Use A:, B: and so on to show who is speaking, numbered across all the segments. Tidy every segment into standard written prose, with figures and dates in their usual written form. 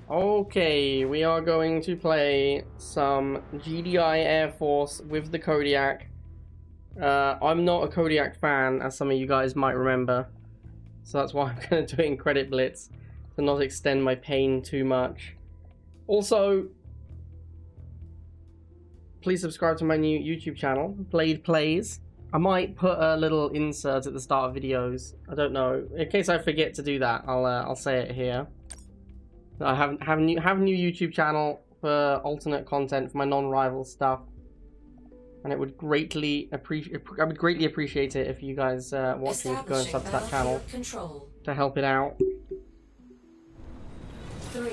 A: Okay, we are going to play some GDI Airforce with the Kodiak. I'm not a Kodiak fan, as some of you guys might remember. So that's why I'm going to do it in Credit Blitz, to not extend my pain too much. Also, please subscribe to my new YouTube channel, Blade Plays. I might put a little insert at the start of videos. I don't know. In case I forget to do that, I'll say it here. I have a new YouTube channel for alternate content for my non-rival stuff, and it would greatly appreciate it if you guys watching could go and sub to that channel to help it out.
B: 3,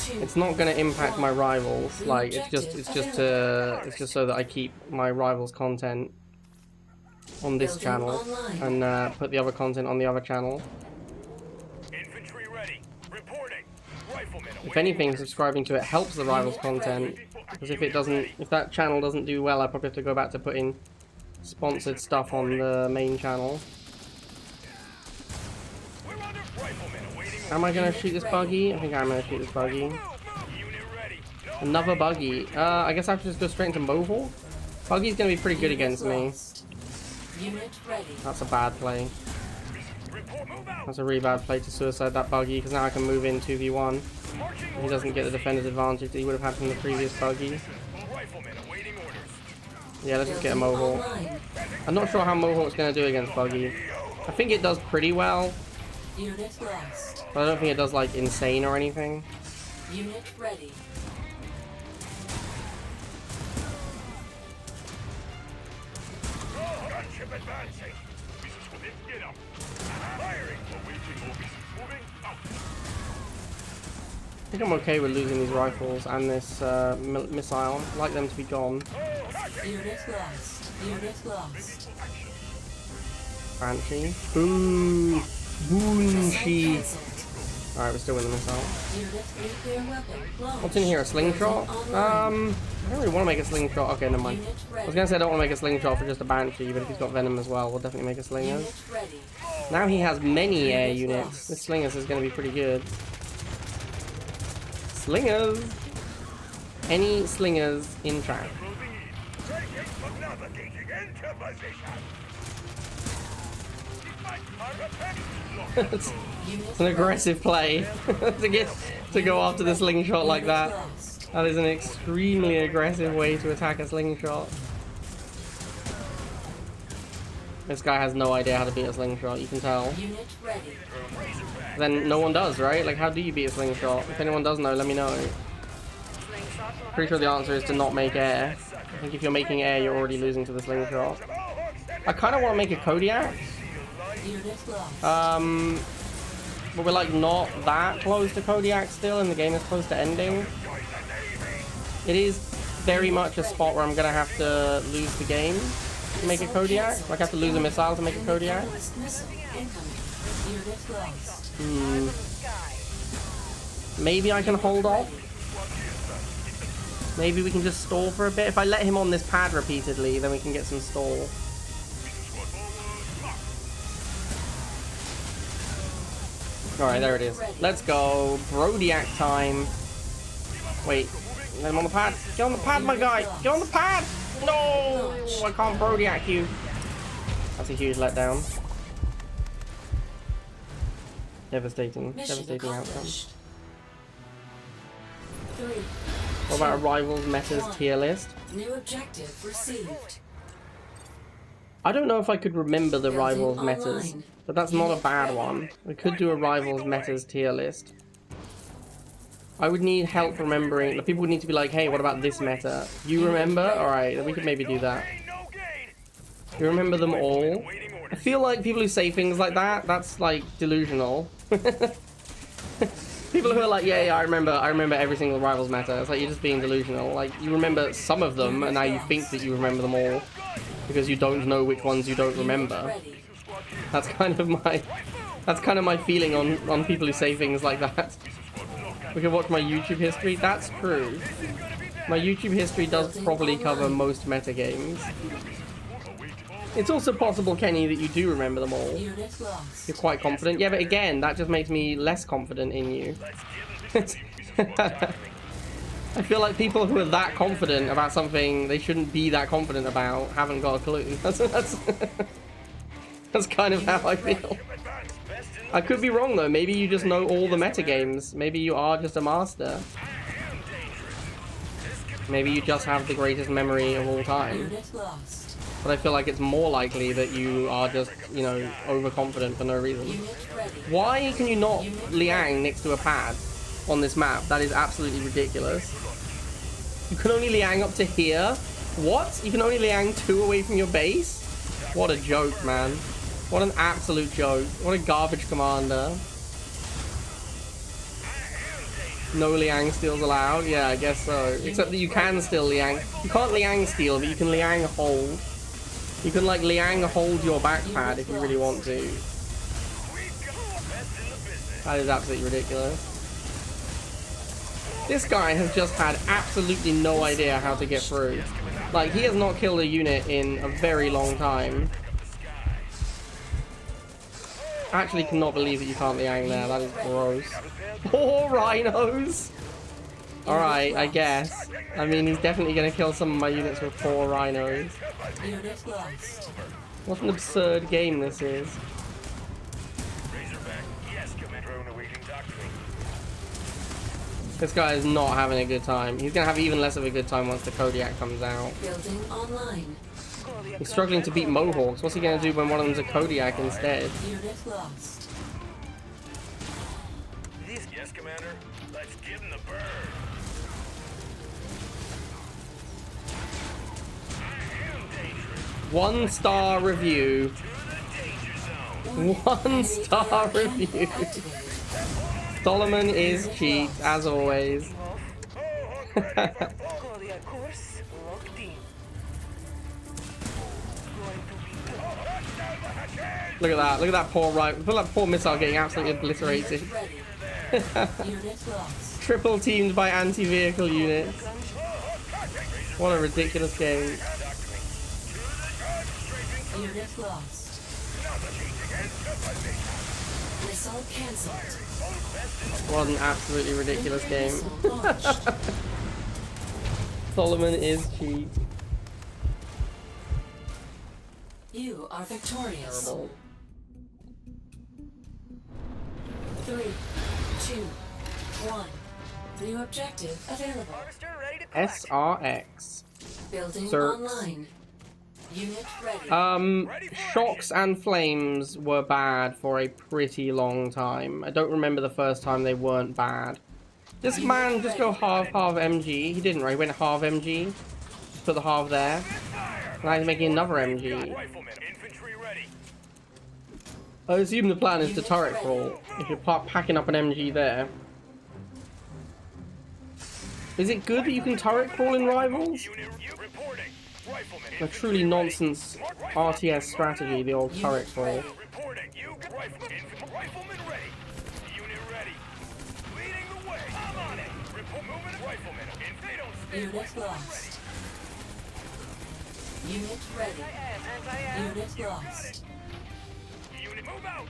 B: 2,
A: It's not going to impact my rivals. Like it's just so that I keep my rivals' content on this channel and put the other content on the other channel. If anything, subscribing to it helps the rivals content, because if that channel doesn't do well, I probably have to go back to putting sponsored stuff on the main channel. Am I gonna shoot this buggy? I think I'm gonna shoot this buggy. Another buggy. I guess I have to just go straight into Mohawk. Buggy's gonna be pretty good against me. That's a bad play. That's a really bad play to suicide that buggy, because now I can move in 2v1. He doesn't get the defender's advantage that he would have had from the previous buggy. Yeah, let's just get a Mohawk. I'm not sure how Mohawk's going to do against buggy. I think it does pretty well, but I don't think it does like insane or anything.
B: Unit ready.
A: I think I'm okay with losing these rifles and this missile. I'd like them to be gone.
B: Unit lost. Unit lost.
A: Banshee. Ooh. Boonshee. Alright, we're still winning the missile.
B: Unit nuclear weapon launched.
A: What's in here? A slingshot? I don't really want to make a slingshot. Okay, never mind. I was going to say I don't want to make a slingshot for just a Banshee, but if he's got Venom as well, we'll definitely make a Slingers.
B: Unit ready.
A: Now he has many air units. This Slingers is going to be pretty good. Slingers! Any Slingers in track? It's an aggressive play to go after the slingshot like that. That is an extremely aggressive way to attack a slingshot. This guy has no idea how to beat a slingshot, you can tell.
B: Unit ready.
A: Then no one does, right? Like, how do you beat a slingshot? If anyone does know, let me know. Pretty sure the answer is to not make air. I think if you're making air, you're already losing to the slingshot. I kind of want to make a Kodiak. But we're like not that close to Kodiak still, and the game is close to ending. It is very much a spot where I'm gonna have to lose the game to make a Kodiak. Like I have to lose a missile to make a Kodiak. Maybe I can hold off. Maybe we can just stall for a bit. If I let him on this pad repeatedly, then we can get some stall. Alright, there it is. Let's go. Brodiac time. Wait. Let him on the pad. Get on the pad, my guy. Get on the pad. No! I can't Brodiac you. That's a huge letdown. Devastating. Devastating outcome. What about a Rivals Metas tier list?
B: New objective received.
A: I don't know if I could remember the Rivals Metas, but that's not a bad one. We could do a Rivals Metas tier list. I would need help remembering. The people would need to be like, hey, what about this meta? You remember? Alright, we could maybe do that. You remember them all? I feel like people who say things like that, that's like delusional. People who are like, yeah, I remember every single Rivals meta. It's like you're just being delusional. Like, you remember some of them, and now you think that you remember them all, because you don't know which ones you don't remember. That's kind of my feeling on people who say things like that. We can watch my YouTube history. That's true. My YouTube history does probably cover most meta games. It's also possible, Kenny, that you do remember them all. You're quite confident. Yeah, but again, that just makes me less confident in you. I feel like people who are that confident about something they shouldn't be that confident about haven't got a clue. That's kind of how I feel. I could be wrong though. Maybe you just know all the meta games. Maybe you are just a master. Maybe you just have the greatest memory of all time. But I feel like it's more likely that you are just, you know, overconfident for no reason. Why can you not Liang next to a pad on this map? That is absolutely ridiculous. You can only Liang up to here? What? You can only Liang 2 away from your base? What a joke, man. What an absolute joke. What a garbage commander. No Liang steals allowed? Yeah, I guess so. Except that you can still Liang. You can't Liang steal, but you can Liang hold. You can, like, Liang hold your backpad if you really want to. That is absolutely ridiculous. This guy has just had absolutely no idea how to get through. Like, he has not killed a unit in a very long time. I actually cannot believe that you can't Liang there. That is gross. 4 rhinos! Alright, I guess. I mean, he's definitely going to kill some of my units with 4 rhinos. What an absurd game this is. This guy is not having a good time. He's going to have even less of a good time once the Kodiak comes out.
B: Building online.
A: He's struggling to beat Mohawks. What's he going to do when one of them's a Kodiak instead?
B: Unit lost.
C: Yes, Commander. Let's give him the bird.
A: 1-star review. 1-star review. Solomon is cheat, as always. Look at that. Look at that poor right. Look at that poor missile getting absolutely obliterated. Triple teamed by anti-vehicle units. What a ridiculous game.
B: Unit lost. Missile cancelled.
A: What an absolutely ridiculous game. Solomon is cheat.
B: You are victorious.
A: Terrible.
B: 3, 2, 1. New objective available.
A: SRX.
B: Building
A: Sir.
B: online. Unit ready.
A: Shocks and flames were bad for a pretty long time. I don't remember the first time they weren't bad. This man just go half MG. He didn't, right? He went half MG. Just put the half there. Now he's making another MG. I assume the plan is to turret crawl. If you're packing up an MG there. Is it good that you can turret crawl in Rivals? A truly nonsense RTS strategy, the old turret crawl.
B: Unit lost. Unit ready. Unit lost.
C: Unit move out.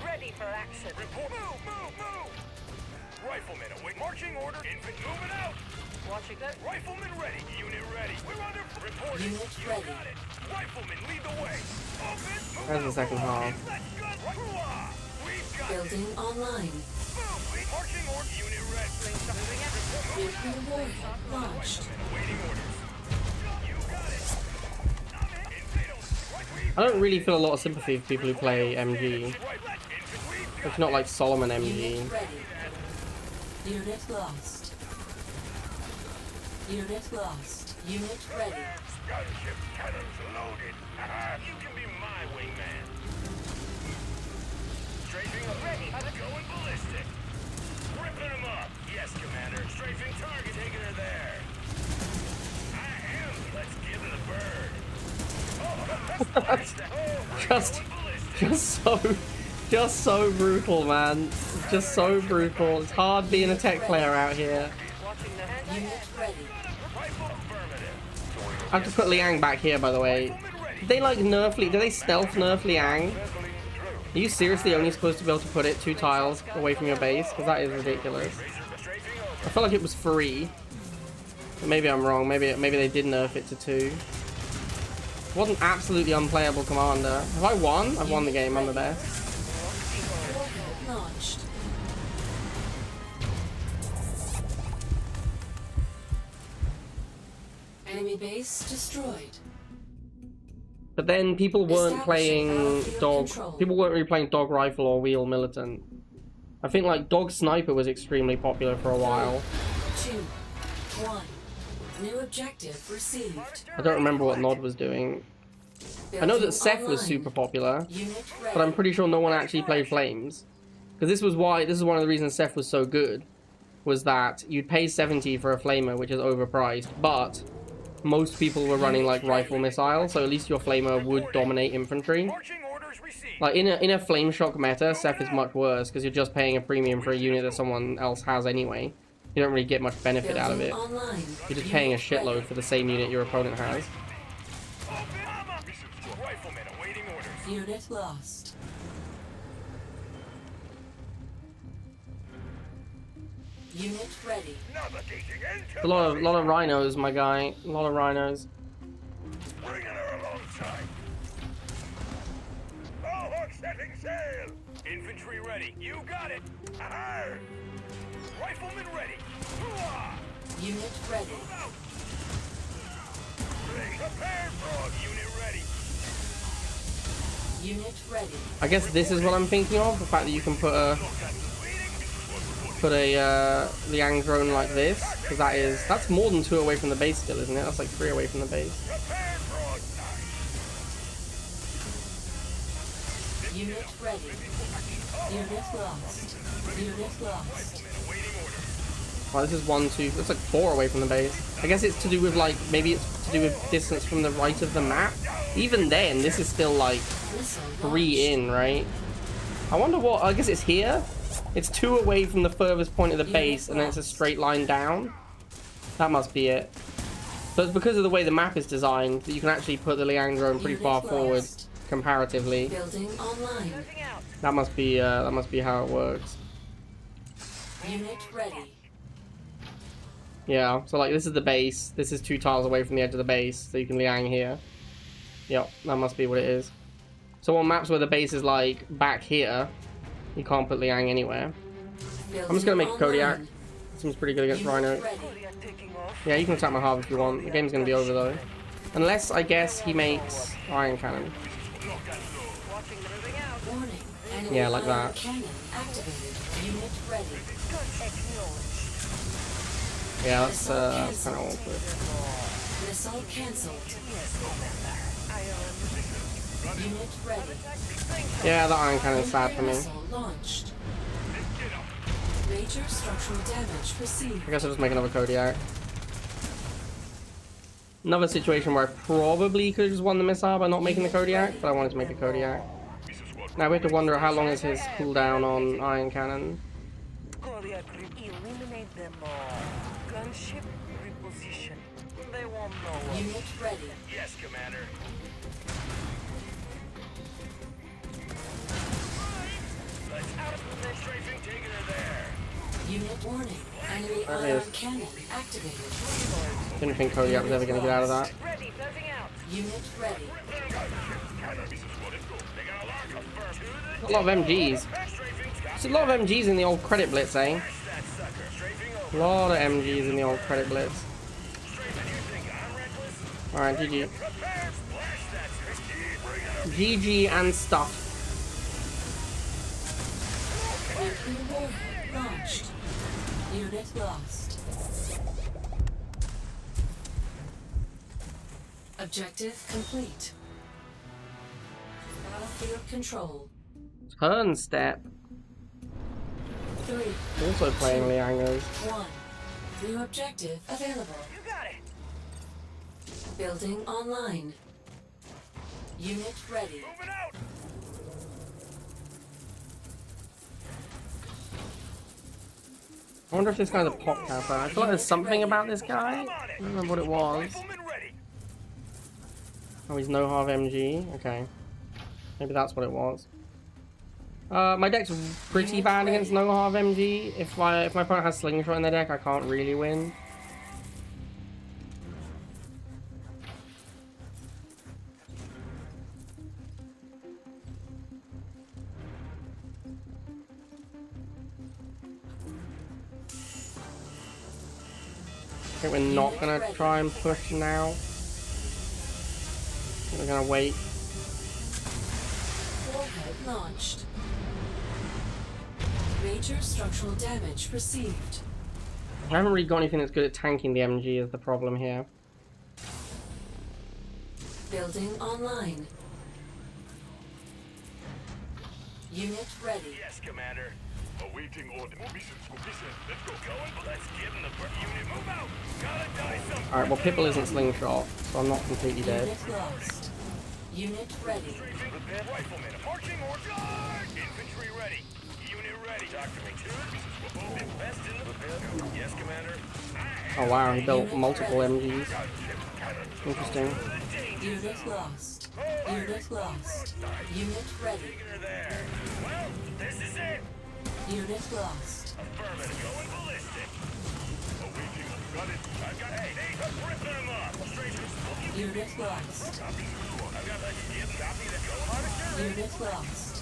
C: Ready for action. Report. Move. Riflemen await marching order. Infant moving out. Watching that. Riflemen ready. Unit ready. We're under reporting.
B: Unit
C: You
B: ready.
C: got it. Riflemen lead the way. Open.
A: There's the second half.
C: We've got
B: Building online.
C: move. Marching order. Unit ready.
B: Nuclear warhead launched.
C: Waiting orders. You got it.
A: I don't really feel a lot of sympathy for people who play MG. It's not like Solomon MG.
B: Unit ready. Unit lost. Unit lost. Unit ready.
C: Gunship cannons loaded. You can be my wingman. Strafing up. Ready. Going ballistic. Ripping them up. Yes, Commander. Strafing target. Taking her there. I am. Let's give him the bird.
A: just so brutal, man. It's just so brutal. It's hard being a tech player out here.
B: Unit ready.
A: I have to put Liang back here, by the way. Did they like nerf Li? Do they stealth nerf Liang? Are you seriously only supposed to be able to put it 2 tiles away from your base? Because that is ridiculous.
C: Strafing over.
A: I felt like it was 3. But maybe I'm wrong. Maybe they did nerf it to 2. It wasn't absolutely unplayable commander. Have I won? I've won the game. I'm the best.
B: Warhead launched. Enemy base destroyed.
A: But then people weren't playing
B: Establishing
A: dog.
B: control.
A: People weren't really playing dog rifle or wheel militant. I think like dog sniper was extremely popular for a while.
B: 2, 1. New objective received.
A: I don't remember what Nod was doing. I know that Seth was
B: Online.
A: super popular,
B: Unit
A: but I'm
B: ready.
A: pretty sure no one actually played Flames. Because this is one of the reasons Seth was so good, was that you'd pay 70 for a Flamer, which is overpriced, but most people were running like rifle missile, so at least your Flamer would dominate infantry.
C: Marching orders received.
A: Like in a Flame Shock meta, Seth is much worse, because you're just paying a premium for a unit that someone else has anyway. You don't really get much benefit out of it.
B: Building online.
A: You're just paying a
B: Unit
A: shitload
B: ready.
A: for the same unit your opponent has.
C: Riflemen awaiting orders.
B: Unit lost. Unit ready.
C: Navigating into
A: A lot of rhinos, my guy. A lot of rhinos.
C: bringing her alongside. All hawks setting sail. Infantry ready. You got it. Aye. Riflemen ready. Hoo-ah!
B: Unit ready.
C: Move out. Prepare for unit ready.
B: Unit ready.
A: I guess this is what I'm thinking of, the fact that you can put a Liang drone like this, because that's more than 2 away from the base still, isn't it? That's like 3 away from the base.
C: Prepare broadside.
B: Unit ready. Unit lost. Unit lost.
C: Awaiting orders.
A: Well, this is 1, 2, that's like 4 away from the base. I guess it's to do with like, maybe it's to do with distance from the right of the map. Even then, this is still like
B: Missile
A: 3 in, right? I wonder what, I guess it's here? It's 2 away from the furthest point of the base, and then it's a straight line down. That must be it. So it's because of the way the map is designed that you can actually put the Liang drone pretty far forward comparatively.
B: Building online.
A: That must be how it works.
B: Unit ready.
A: Yeah, so like this is the base. This is 2 tiles away from the edge of the base, so you can Liang here. Yep, that must be what it is. So on maps where the base is like back here, you can't put Liang anywhere. I'm just gonna make a Kodiak. Seems pretty good against Rhino. Yeah, you can attack my Harv if you want. The game's gonna be over though. Unless, I guess, he makes Iron Cannon.
B: Warning. Enemy
A: Yeah, like
B: iron
A: that.
B: Cannon activated. Unit ready.
A: Yeah, that's kind of awkward.
B: Missile cancelled. Unit ready.
A: Yeah, the Iron Cannon's sad for me.
B: Missile launched. Major structural damage received.
A: I guess I'll just make another Kodiak. Another situation where I probably could have just won the missile by not making the Kodiak, but I wanted to make a Kodiak. Now we have to wonder how long is his cooldown on Iron Cannon.
D: Kodiak, eliminate them all. Gunship reposition. They won't know us.
B: Unit ready.
C: Yes, Commander. Let's out of the strafing, taking her there.
B: Unit warning. Enemy
A: There it
B: iron
A: is.
B: cannon activated.
A: Didn't think Kodiak was ever going to get out of that.
D: Ready, closing out.
B: Unit ready.
A: A lot of MGs. There's a lot of MGs in the old credit blitz, eh? A lot of MGs in the old credit blitz. Alright, GG. GG and stuff.
B: Nuclear warhead launched. Unit lost. Objective complete. Battlefield control.
A: Turn step.
B: 3,
A: Also playing Liangos.
B: 1. New objective available.
C: You got it.
B: Building online. Unit ready.
C: Moving out.
A: I wonder if this guy's a pop capper. I feel like there's something about this guy. I don't remember what it was.
C: Riflemen ready.
A: Oh, he's no Harv MG. Okay. Maybe that's what it was. My deck's pretty bad against no half MG. If my opponent has slingshot in their deck, I can't really win. I think we're not gonna try and push now. We're gonna wait.
B: Warhead launched. Major structural damage received.
A: I haven't really got anything that's good at tanking the MG is the problem here.
B: Building online. Unit ready.
C: Yes, Commander. Awaiting order. Let's go. Let's get in the unit. Move out. Gotta die something.
A: Alright, well Pipple isn't slingshot, so I'm not completely dead.
B: Unit lost. Unit ready.
C: Rifleman, marching order. Infantry ready. Unit ready. Doctor best in the yes, Commander.
A: Oh wow, he built multiple MGs. Interesting.
B: Unit lost. Unit lost. Unit ready.
C: There. Well, this is it.
B: Unit lost.
C: Affirmative. Going ballistic. Awaiting. Got it. I've got. Hey, ripping him up. Straight.
B: Unit lost.
C: I've got that skip. Copy that. Go on.
B: Unit lost.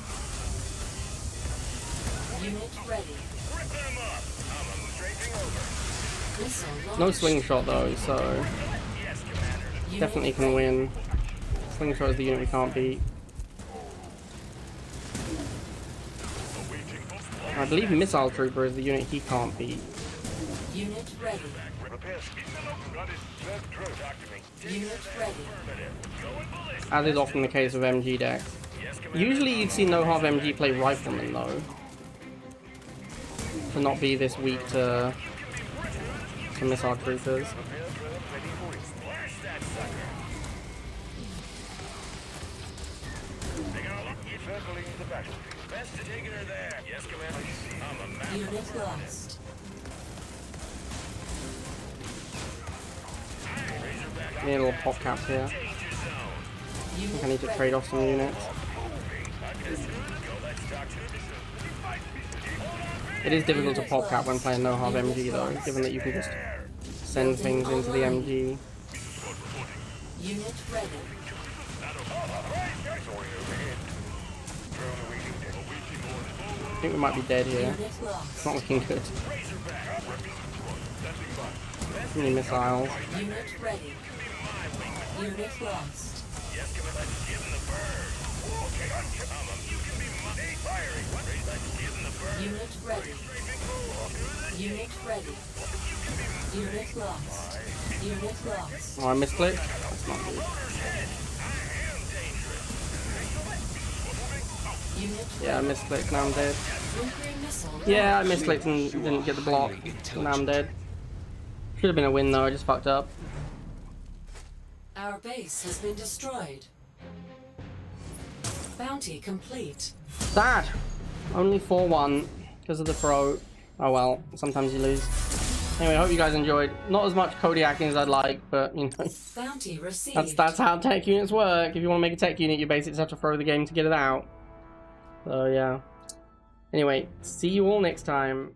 B: Unit ready.
C: Ripping him up. I'm strafing over.
B: Missile launched.
A: No slingshot though, so
C: Yes, Commander.
B: Unit
A: definitely can
B: ready.
A: win. Slingshot is the unit we can't beat. I believe Missile Trooper is the unit he can't beat.
B: Unit ready.
C: Repair. Got it.
B: Unit ready.
A: As is often the case with MG decks.
C: Yes, Commander.
A: Usually you'd see no half MG play Rifleman though. To not be this weak to Missile Troopers.
C: Splash that sucker. They got a look. You're circling the battlefield. Best to taking her there. Yes, Commander. I'm a man.
B: Unit lost.
A: Need a little pop cap here.
C: Danger zone.
A: I
B: Unit
A: think I need to
B: ready.
A: trade off some units. It is difficult to pop cap when playing no half MG though, given that you can just send things into the MG.
B: Unit ready.
A: I think we might be dead here.
B: Unit
A: It's
B: lost.
A: not looking good. Too many missiles.
B: Unit ready. Unit lost.
C: Yes, Commander. Let's give him the bird. Okay, you can be my firing. Let's give him the bird.
B: Unit ready. Unit ready. Unit lost. Unit lost.
A: Oh, I misclicked? That's not good.
B: Unit
A: Yeah, I misclicked, now I'm dead.
B: nuclear missile.
A: Yeah, I misclicked and didn't get the block. Now I'm dead. Should have been a win though, I just fucked up.
B: Our base has been destroyed. Bounty complete.
A: Sad! Only 4-1 because of the throw. Oh well, sometimes you lose. Anyway, I hope you guys enjoyed. Not as much Kodiaking as I'd like, but you know,
B: Bounty received.
A: that's how tech units work. If you want to make a tech unit, you basically just have to throw the game to get it out. So yeah. Anyway, see you all next time.